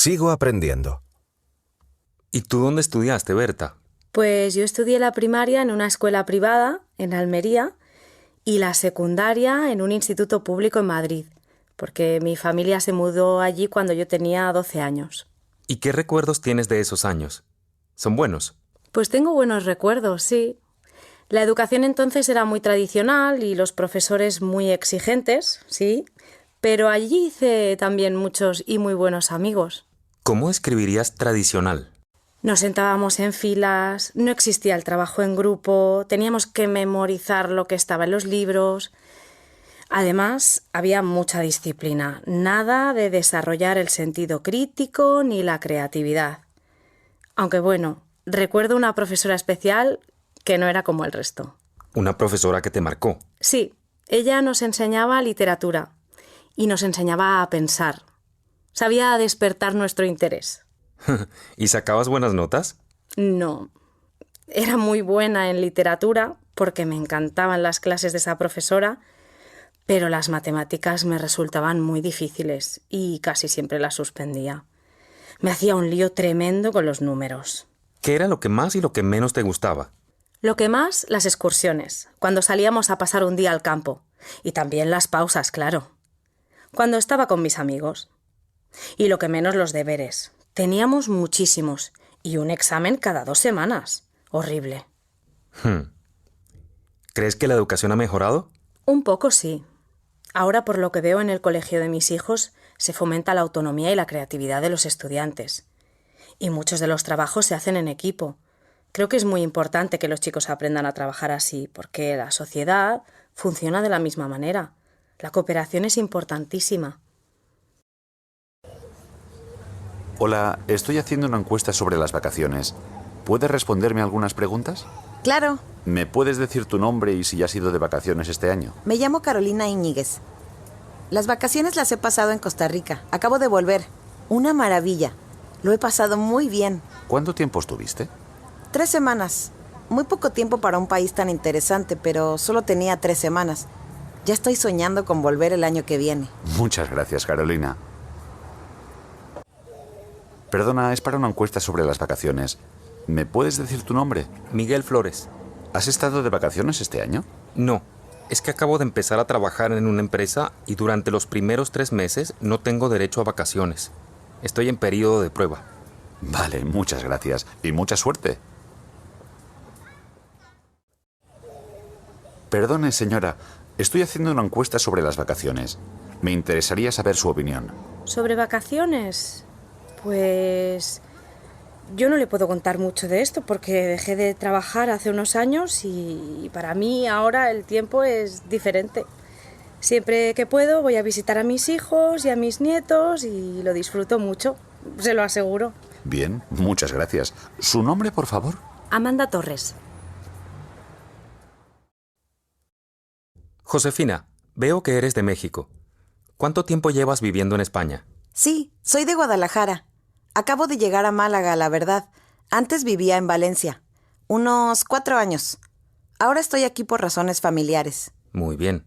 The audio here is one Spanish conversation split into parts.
Sigo aprendiendo. ¿Y tú dónde estudiaste, Berta? Pues yo estudié la primaria en una escuela privada, en Almería, y la secundaria en un instituto público en Madrid, porque mi familia se mudó allí cuando yo tenía 12 años. ¿Y qué recuerdos tienes de esos años? ¿Son buenos? Pues tengo buenos recuerdos, sí. La educación entonces era muy tradicional y los profesores muy exigentes, sí, pero allí hice también muchos y muy buenos amigos. ¿Cómo escribirías tradicional? Nos sentábamos en filas, no existía el trabajo en grupo, teníamos que memorizar lo que estaba en los libros. Además, había mucha disciplina, nada de desarrollar el sentido crítico ni la creatividad. Aunque bueno, recuerdo una profesora especial que no era como el resto. ¿Una profesora que te marcó? Sí, ella nos enseñaba literatura y nos enseñaba a pensar. Sabía despertar nuestro interés. ¿Y sacabas buenas notas? No, era muy buena en literatura porque me encantaban las clases de esa profesora, pero las matemáticas me resultaban muy difíciles y casi siempre las suspendía. Me hacía un lío tremendo con los números. ¿Qué era lo que más y lo que menos te gustaba? Lo que más, las excursiones, cuando salíamos a pasar un día al campo. Y también las pausas, claro. Cuando estaba con mis amigos. Y lo que menos, los deberes. Teníamos muchísimos y un examen cada 2 semanas. Horrible. ¿Crees que la educación ha mejorado? Un poco sí. Ahora, por lo que veo en el colegio de mis hijos, se fomenta la autonomía y la creatividad de los estudiantes. Y muchos de los trabajos se hacen en equipo. Creo que es muy importante que los chicos aprendan a trabajar así, porque la sociedad funciona de la misma manera. La cooperación es importantísima. Hola, estoy haciendo una encuesta sobre las vacaciones. ¿Puedes responderme algunas preguntas? Claro. ¿Me puedes decir tu nombre y si ya has ido de vacaciones este año? Me llamo Carolina Íñiguez. Las vacaciones las he pasado en Costa Rica. Acabo de volver. Una maravilla. Lo he pasado muy bien. ¿Cuánto tiempo estuviste? 3 semanas. Muy poco tiempo para un país tan interesante, pero solo tenía 3 semanas. Ya estoy soñando con volver el año que viene. Muchas gracias, Carolina. Perdona, es para una encuesta sobre las vacaciones. ¿Me puedes decir tu nombre? Miguel Flores. ¿Has estado de vacaciones este año? No, es que acabo de empezar a trabajar en una empresa y durante los primeros 3 meses no tengo derecho a vacaciones. Estoy en periodo de prueba. Vale, muchas gracias. Y mucha suerte. Perdone, señora. Estoy haciendo una encuesta sobre las vacaciones. Me interesaría saber su opinión. ¿Sobre vacaciones? Pues yo no le puedo contar mucho de esto porque dejé de trabajar hace unos años y para mí ahora el tiempo es diferente. Siempre que puedo voy a visitar a mis hijos y a mis nietos y lo disfruto mucho, se lo aseguro. Bien, muchas gracias. ¿Su nombre, por favor? Amanda Torres. Josefina, veo que eres de México. ¿Cuánto tiempo llevas viviendo en España? Sí, soy de Guadalajara. Acabo de llegar a Málaga, la verdad. Antes vivía en Valencia. Unos 4 años. Ahora estoy aquí por razones familiares. Muy bien.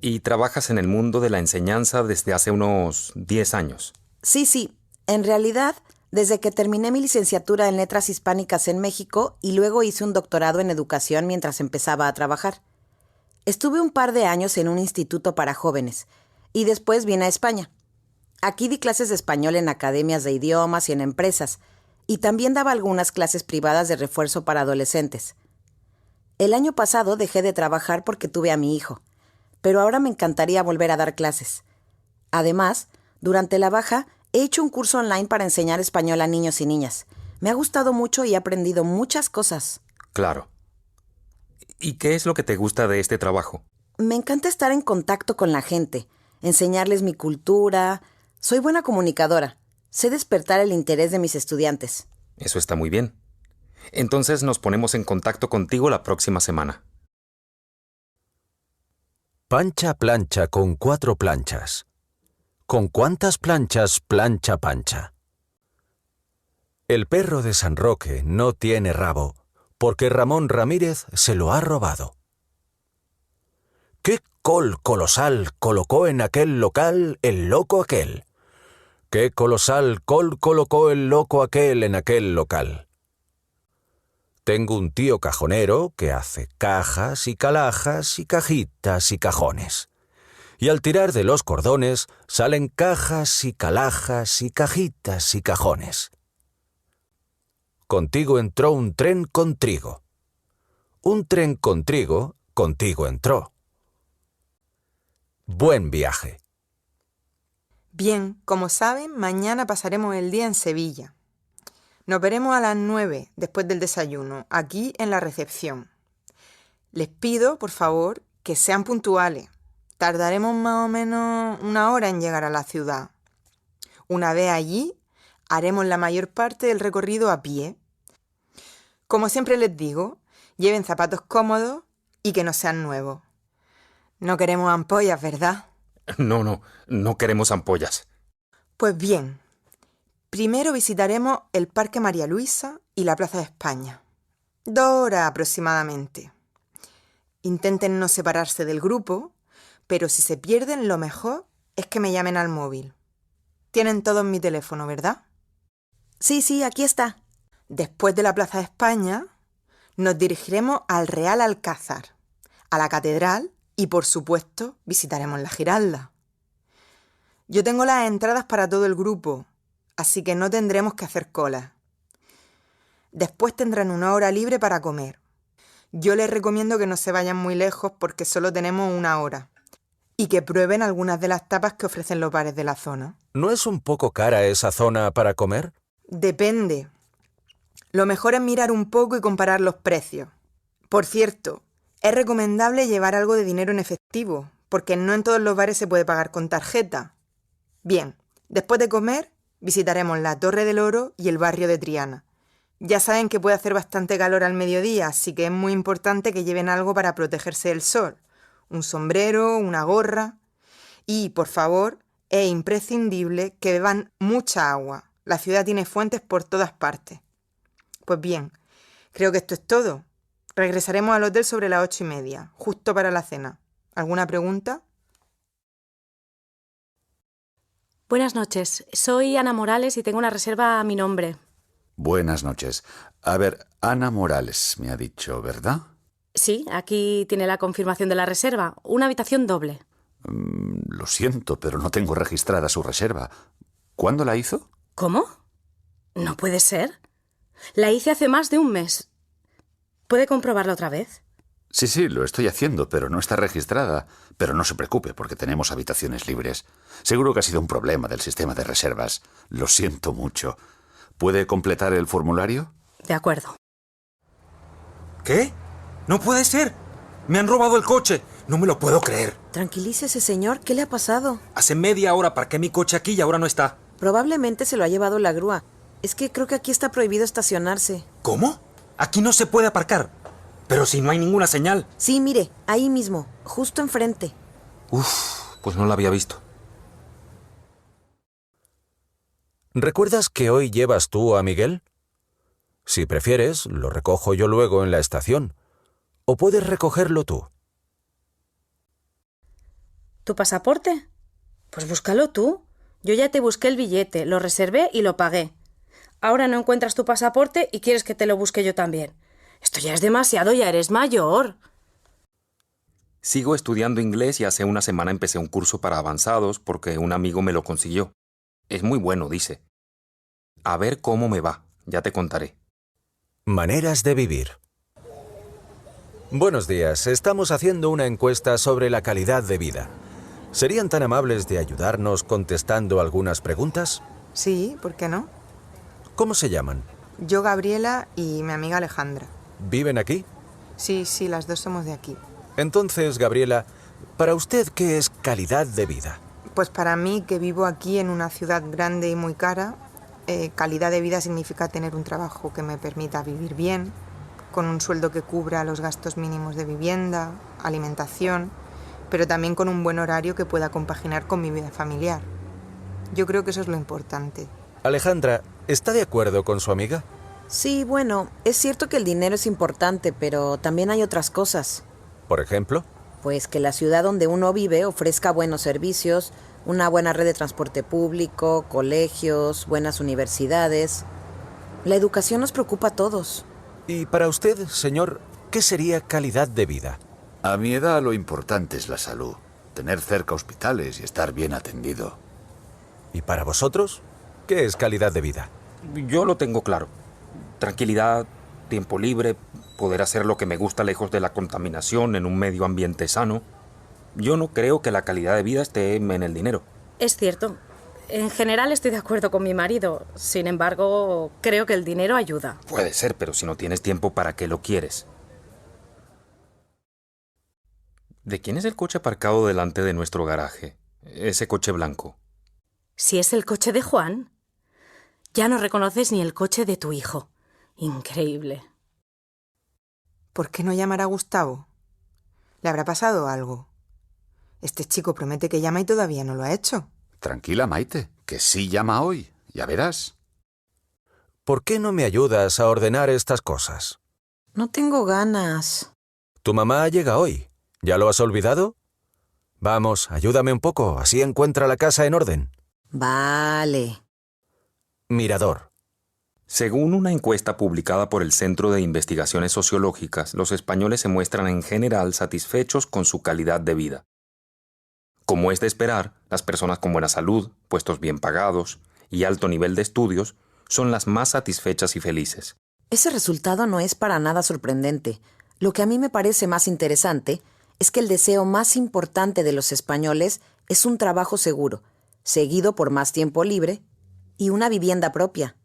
¿Y trabajas en el mundo de la enseñanza desde hace unos 10 años? Sí. En realidad, desde que terminé mi licenciatura en Letras Hispánicas en México y luego hice un doctorado en educación mientras empezaba a trabajar. Estuve un par de años en un instituto para jóvenes y después vine a España. Aquí di clases de español en academias de idiomas y en empresas, y también daba algunas clases privadas de refuerzo para adolescentes. El año pasado dejé de trabajar porque tuve a mi hijo, pero ahora me encantaría volver a dar clases. Además, durante la baja, he hecho un curso online para enseñar español a niños y niñas. Me ha gustado mucho y he aprendido muchas cosas. Claro. ¿Y qué es lo que te gusta de este trabajo? Me encanta estar en contacto con la gente, enseñarles mi cultura. Soy buena comunicadora. Sé despertar el interés de mis estudiantes. Eso está muy bien. Entonces nos ponemos en contacto contigo la próxima semana. Pancha plancha con 4 planchas. ¿Con cuántas planchas plancha Pancha? El perro de San Roque no tiene rabo, porque Ramón Ramírez se lo ha robado. ¿Qué col colosal colocó en aquel local el loco aquel? qué colosal col colocó el loco aquel en aquel local. Tengo un tío cajonero que hace cajas y calajas y cajitas y cajones. Y al tirar de los cordones salen cajas y calajas y cajitas y cajones. Contigo entró un tren con trigo. Un tren con trigo contigo entró. Buen viaje. Bien, como saben, mañana pasaremos el día en Sevilla. Nos veremos a las 9, después del desayuno, aquí en la recepción. Les pido, por favor, que sean puntuales. Tardaremos más o menos 1 hora en llegar a la ciudad. Una vez allí, haremos la mayor parte del recorrido a pie. Como siempre les digo, lleven zapatos cómodos y que no sean nuevos. No queremos ampollas, ¿verdad? No queremos ampollas. Pues bien, primero visitaremos el Parque María Luisa y la Plaza de España. 2 horas aproximadamente. Intenten no separarse del grupo, pero si se pierden, lo mejor es que me llamen al móvil. Tienen todos mi teléfono, ¿verdad? Sí, aquí está. Después de la Plaza de España, nos dirigiremos al Real Alcázar, a la Catedral y, por supuesto, visitaremos la Giralda. Yo tengo las entradas para todo el grupo, así que no tendremos que hacer cola. Después tendrán 1 hora libre para comer. Yo les recomiendo que no se vayan muy lejos porque solo tenemos 1 hora y que prueben algunas de las tapas que ofrecen los bares de la zona. ¿No es un poco cara esa zona para comer? Depende. Lo mejor es mirar un poco y comparar los precios. Por cierto, es recomendable llevar algo de dinero en efectivo, porque no en todos los bares se puede pagar con tarjeta. Bien, después de comer, visitaremos la Torre del Oro y el barrio de Triana. Ya saben que puede hacer bastante calor al mediodía, así que es muy importante que lleven algo para protegerse del sol. Un sombrero, una gorra. Y, por favor, es imprescindible que beban mucha agua. La ciudad tiene fuentes por todas partes. Pues bien, creo que esto es todo. Regresaremos al hotel sobre las 8:30, justo para la cena. ¿Alguna pregunta? Buenas noches. Soy Ana Morales y tengo una reserva a mi nombre. Buenas noches. A ver, Ana Morales me ha dicho, ¿verdad? Sí, aquí tiene la confirmación de la reserva. Una habitación doble. Lo siento, pero no tengo registrada su reserva. ¿Cuándo la hizo? ¿Cómo? No puede ser. La hice hace más de un mes. ¿Puede comprobarlo otra vez? Sí, lo estoy haciendo, pero no está registrada. Pero no se preocupe, porque tenemos habitaciones libres. Seguro que ha sido un problema del sistema de reservas. Lo siento mucho. ¿Puede completar el formulario? De acuerdo. ¿Qué? ¡No puede ser! ¡Me han robado el coche! ¡No me lo puedo creer! Tranquilícese, señor. ¿Qué le ha pasado? Hace media hora parqué mi coche aquí y ahora no está. Probablemente se lo ha llevado la grúa. Es que creo que aquí está prohibido estacionarse. ¿Cómo? Aquí no se puede aparcar. Pero si no hay ninguna señal. Sí, mire, ahí mismo, justo enfrente. Pues no la había visto. ¿Recuerdas que hoy llevas tú a Miguel? Si prefieres, lo recojo yo luego en la estación. ¿O puedes recogerlo tú? ¿Tu pasaporte? Pues búscalo tú. Yo ya te busqué el billete, lo reservé y lo pagué. Ahora no encuentras tu pasaporte y quieres que te lo busque yo también. Esto ya es demasiado, ya eres mayor. Sigo estudiando inglés y hace una semana empecé un curso para avanzados porque un amigo me lo consiguió. Es muy bueno, dice. A ver cómo me va, ya te contaré. Maneras de vivir. Buenos días, estamos haciendo una encuesta sobre la calidad de vida. ¿Serían tan amables de ayudarnos contestando algunas preguntas? Sí, ¿por qué no? ¿Cómo se llaman? Yo, Gabriela, y mi amiga Alejandra. ¿Viven aquí? Sí, las dos somos de aquí. Entonces, Gabriela, ¿para usted qué es calidad de vida? Pues para mí, que vivo aquí en una ciudad grande y muy cara, calidad de vida significa tener un trabajo que me permita vivir bien, con un sueldo que cubra los gastos mínimos de vivienda, alimentación, pero también con un buen horario que pueda compaginar con mi vida familiar. Yo creo que eso es lo importante. Alejandra, ¿está de acuerdo con su amiga? Sí, bueno, es cierto que el dinero es importante, pero también hay otras cosas. Por ejemplo, Pues que la ciudad donde uno vive ofrezca buenos servicios, una buena red de transporte público, colegios, buenas universidades. La educación nos preocupa a todos. Y para usted, señor, ¿qué sería calidad de vida? A mi edad lo importante es la salud. Tener cerca hospitales y estar bien atendido. ¿Y para vosotros? ¿Qué es calidad de vida? Yo lo tengo claro. Tranquilidad, tiempo libre, poder hacer lo que me gusta lejos de la contaminación en un medio ambiente sano. Yo no creo que la calidad de vida esté en el dinero. Es cierto. En general estoy de acuerdo con mi marido. Sin embargo, creo que el dinero ayuda. Puede ser, pero si no tienes tiempo, ¿para qué lo quieres? ¿De quién es el coche aparcado delante de nuestro garaje? Ese coche blanco. Si es el coche de Juan, ya no reconoces ni el coche de tu hijo. Increíble. ¿Por qué no llamar a Gustavo? ¿Le habrá pasado algo? Este chico promete que llama y todavía no lo ha hecho. Tranquila, Maite, que sí llama hoy. Ya verás. ¿Por qué no me ayudas a ordenar estas cosas? No tengo ganas. Tu mamá llega hoy. ¿Ya lo has olvidado? Vamos, ayúdame un poco, así encuentra la casa en orden. Vale. Mirador. Según una encuesta publicada por el Centro de Investigaciones Sociológicas, los españoles se muestran en general satisfechos con su calidad de vida. Como es de esperar, las personas con buena salud, puestos bien pagados y alto nivel de estudios son las más satisfechas y felices. Ese resultado no es para nada sorprendente. Lo que a mí me parece más interesante es que el deseo más importante de los españoles es un trabajo seguro, seguido por más tiempo libre y una vivienda propia.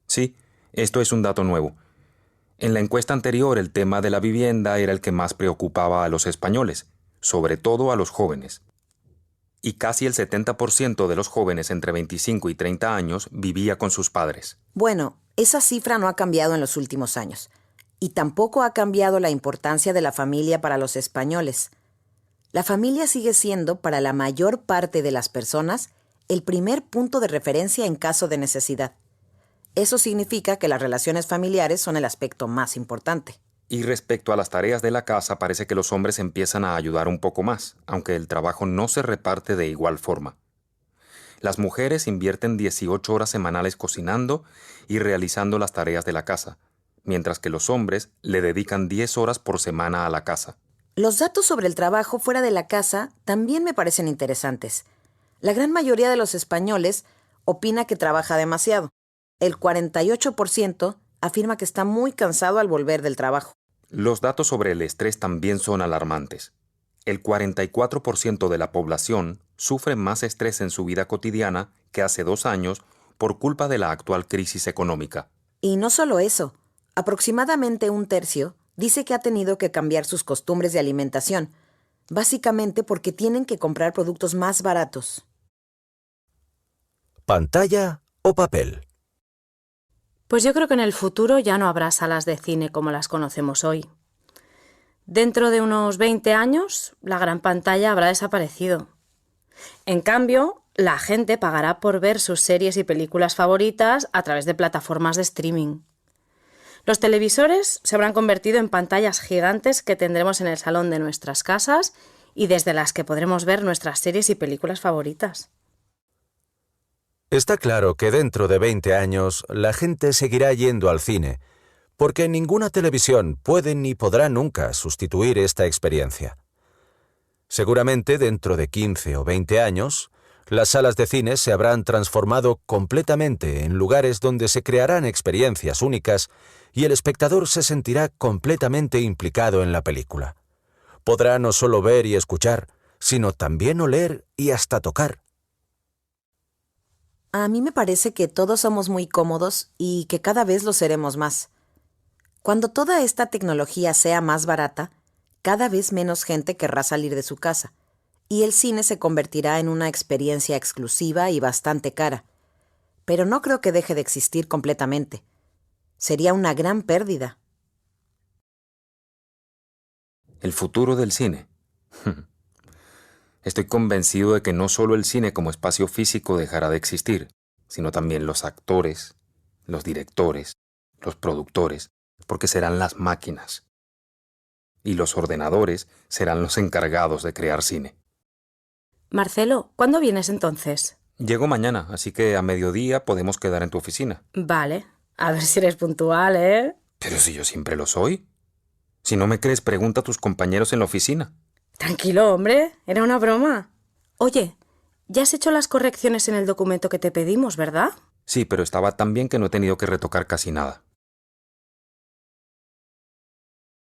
Sí, esto es un dato nuevo. En la encuesta anterior el tema de la vivienda era el que más preocupaba a los españoles, sobre todo a los jóvenes. Y casi el 70% de los jóvenes entre 25 y 30 años vivía con sus padres. Bueno, esa cifra no ha cambiado en los últimos años. Y tampoco ha cambiado la importancia de la familia para los españoles. La familia sigue siendo, para la mayor parte de las personas, el primer punto de referencia en caso de necesidad. Eso significa que las relaciones familiares son el aspecto más importante. Y respecto a las tareas de la casa, parece que los hombres empiezan a ayudar un poco más, aunque el trabajo no se reparte de igual forma. Las mujeres invierten 18 horas semanales cocinando y realizando las tareas de la casa, mientras que los hombres le dedican 10 horas por semana a la casa. Los datos sobre el trabajo fuera de la casa también me parecen interesantes. La gran mayoría de los españoles opina que trabaja demasiado. El 48% afirma que está muy cansado al volver del trabajo. Los datos sobre el estrés también son alarmantes. El 44% de la población sufre más estrés en su vida cotidiana que hace 2 años por culpa de la actual crisis económica. Y no solo eso, aproximadamente un tercio dice que ha tenido que cambiar sus costumbres de alimentación, básicamente porque tienen que comprar productos más baratos. ¿Pantalla o papel? Pues yo creo que en el futuro ya no habrá salas de cine como las conocemos hoy. Dentro de unos 20 años, la gran pantalla habrá desaparecido. En cambio, la gente pagará por ver sus series y películas favoritas a través de plataformas de streaming. Los televisores se habrán convertido en pantallas gigantes que tendremos en el salón de nuestras casas y desde las que podremos ver nuestras series y películas favoritas. Está claro que dentro de 20 años la gente seguirá yendo al cine, porque ninguna televisión puede ni podrá nunca sustituir esta experiencia. Seguramente dentro de 15 o 20 años, las salas de cine se habrán transformado completamente en lugares donde se crearán experiencias únicas y el espectador se sentirá completamente implicado en la película. Podrá no solo ver y escuchar, sino también oler y hasta tocar. A mí me parece que todos somos muy cómodos y que cada vez lo seremos más. Cuando toda esta tecnología sea más barata, cada vez menos gente querrá salir de su casa, y el cine se convertirá en una experiencia exclusiva y bastante cara. Pero no creo que deje de existir completamente. Sería una gran pérdida. El futuro del cine. Estoy convencido de que no solo el cine como espacio físico dejará de existir, sino también los actores, los directores, los productores, porque serán las máquinas. Y los ordenadores serán los encargados de crear cine. Marcelo, ¿cuándo vienes entonces? Llego mañana, así que a mediodía podemos quedar en tu oficina. Vale, a ver si eres puntual, ¿eh? Pero si yo siempre lo soy. Si no me crees, pregunta a tus compañeros en la oficina. Tranquilo, hombre, era una broma. Oye, ya has hecho las correcciones en el documento que te pedimos, ¿verdad? Sí, pero estaba tan bien que no he tenido que retocar casi nada.